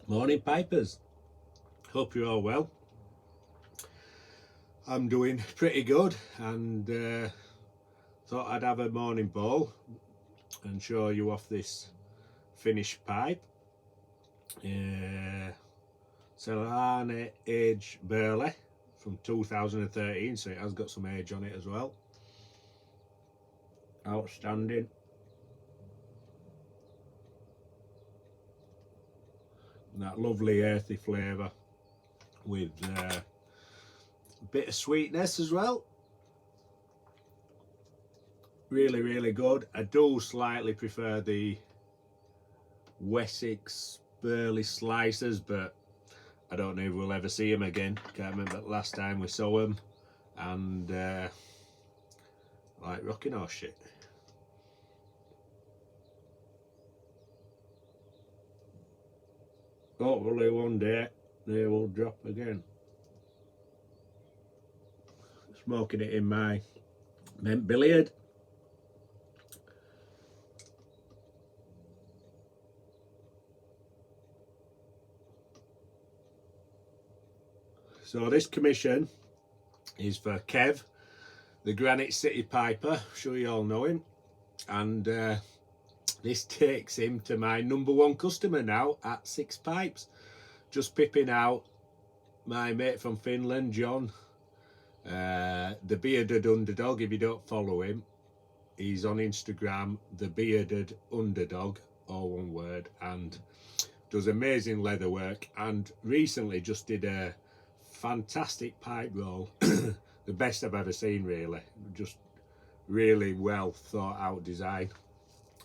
Morning Pipers, hope you're all well. I'm doing pretty good and thought I'd have a morning bowl and show you off this finished pipe. Cellarane Age Burley from 2013, so it has got some age on it as well. Outstanding. And that lovely earthy flavour with a bit of sweetness as well. Really good. I do slightly prefer the Wessex Burley slicers, but I don't know if we'll ever see them again. Can't remember the last time we saw them, and like rocking horse shit. Hopefully one day they will drop again. Smoking it in my mint billiard. So this commission is for Kev, the Granite City Piper. I'm sure you all know him. And this takes him to my #1 customer now at 6 pipes. Just pipping out my mate from Finland, John, the Bearded Underdog. If you don't follow him, he's on Instagram, the Bearded Underdog, all one word, and does amazing leather work, and recently just did a fantastic pipe roll. The best I've ever seen, really. Just really well thought out design,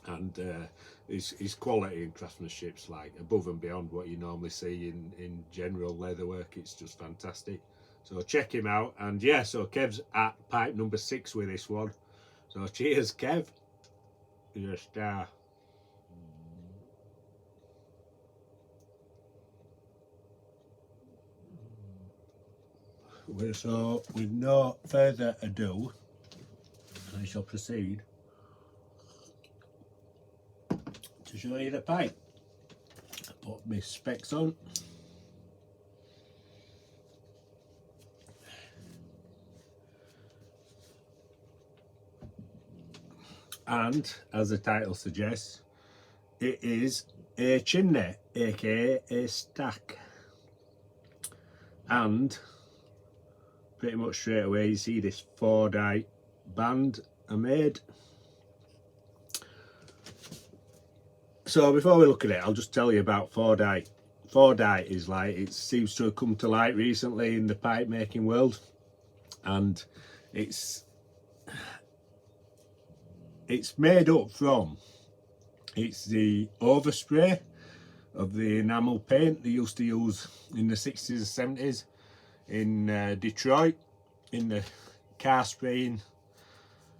and his quality and craftsmanship's like above and beyond what you normally see in general leather work. It's just fantastic, so check him out. And yeah, so Kev's at pipe number 6 with this one, so cheers Kev, you're a star. So with no further ado, I shall proceed to show you the pipe. I put my specs on. And as the title suggests, it is a chimney, aka a stack. And pretty much straight away you see this Fordite band I made. So before we look at it, I'll just tell you about Fordite. Fordite is like, it seems to have come to light recently in the pipe making world, and it's made up from, it's the overspray of the enamel paint they used to use in the 60s and 70s in Detroit, in the car spraying,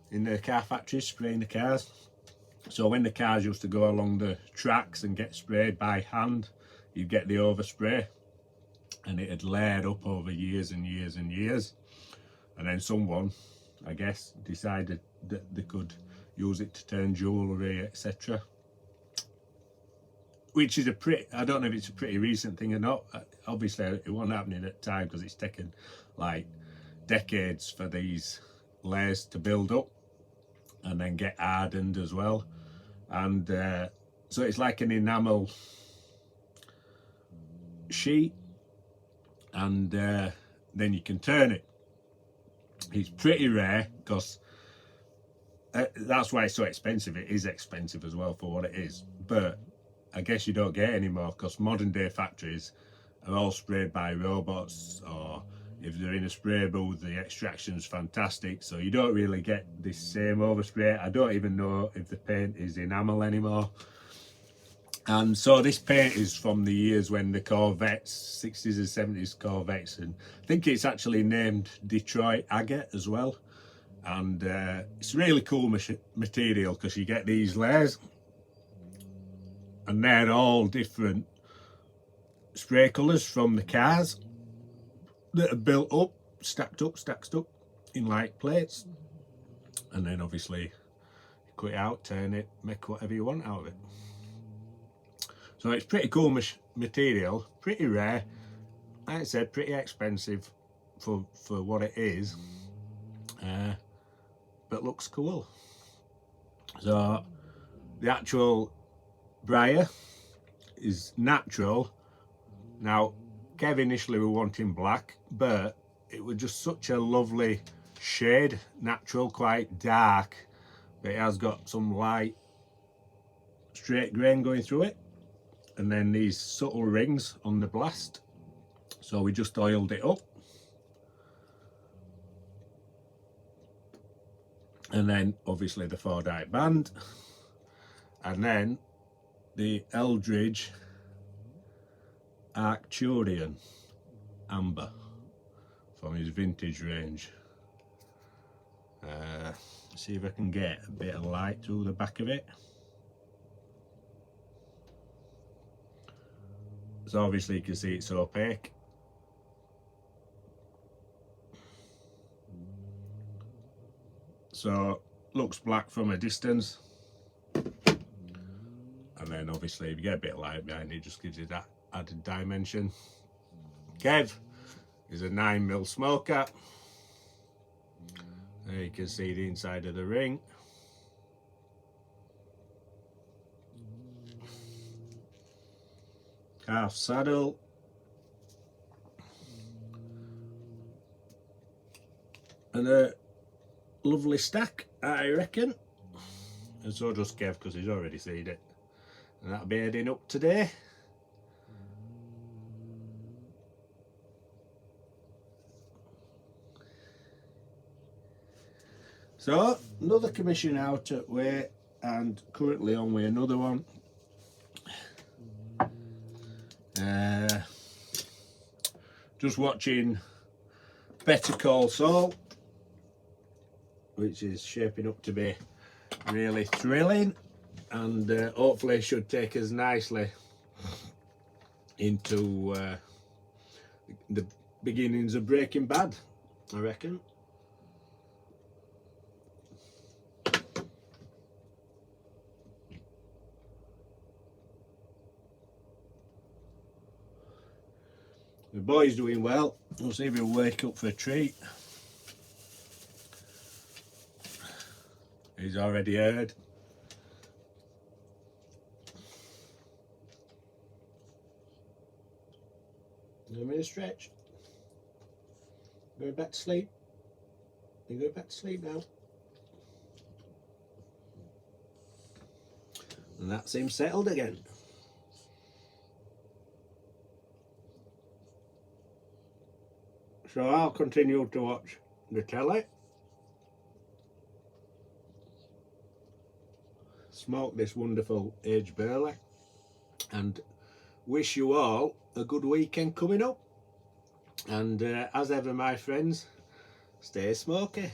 in the car factories spraying the cars. So when the cars used to go along the tracks and get sprayed by hand, you'd get the overspray, and it had layered up over years and years and years. And then someone, I guess, decided that they could use it to turn jewellery, etc. Which is a pretty, I don't know if it's a pretty recent thing or not. Obviously it wasn't happening at the time because it's taken like decades for these layers to build up and then get hardened as well. And so it's like an enamel sheet, and then you can turn it. It's pretty rare because that's why it's so expensive. It is expensive as well for what it is, but I guess you don't get it anymore because modern day factories are all sprayed by robots, or if they're in a spray booth, the extraction's fantastic, so you don't really get this same overspray. I don't even know if the paint is enamel anymore. And so this paint is from the years when the Corvettes, 60s and 70s Corvettes, and I think it's actually named Detroit Agate as well. And it's really cool material because you get these layers, and they're all different spray colours from the cars that are built up, stacked up in like plates. And then obviously cut it out, turn it, make whatever you want out of it. So it's pretty cool material, pretty rare. Like I said, pretty expensive for what it is, but looks cool. So the actual briar is natural. Now Kev initially were wanting black, but it was just such a lovely shade, natural, quite dark, but it has got some light straight grain going through it, and then these subtle rings on the blast. So we just oiled it up, and then obviously the Fordite band, and then the Eldridge Arcturian amber from his vintage range. See if I can get a bit of light through the back of it. So obviously you can see it's opaque. So looks black from a distance, and then obviously if you get a bit of light behind it, it just gives you that added dimension. Kev is a 9mm smoker. There you can see the inside of the ring. Half saddle. And a lovely stack, I reckon. And so does Kev, because he's already seen it. And that'll be heading up today. So another commission out at way, and currently on with another one. Just watching Better Call Saul, which is shaping up to be really thrilling, and hopefully should take us nicely into the beginnings of Breaking Bad, I reckon. The boy's doing well. We'll see if he'll wake up for a treat. He's already heard. Give me a stretch. Going back to sleep. You go back to sleep now. And that's him settled again. So I'll continue to watch the telly, smoke this wonderful aged barley, and wish you all a good weekend coming up. And as ever, my friends, stay smoky.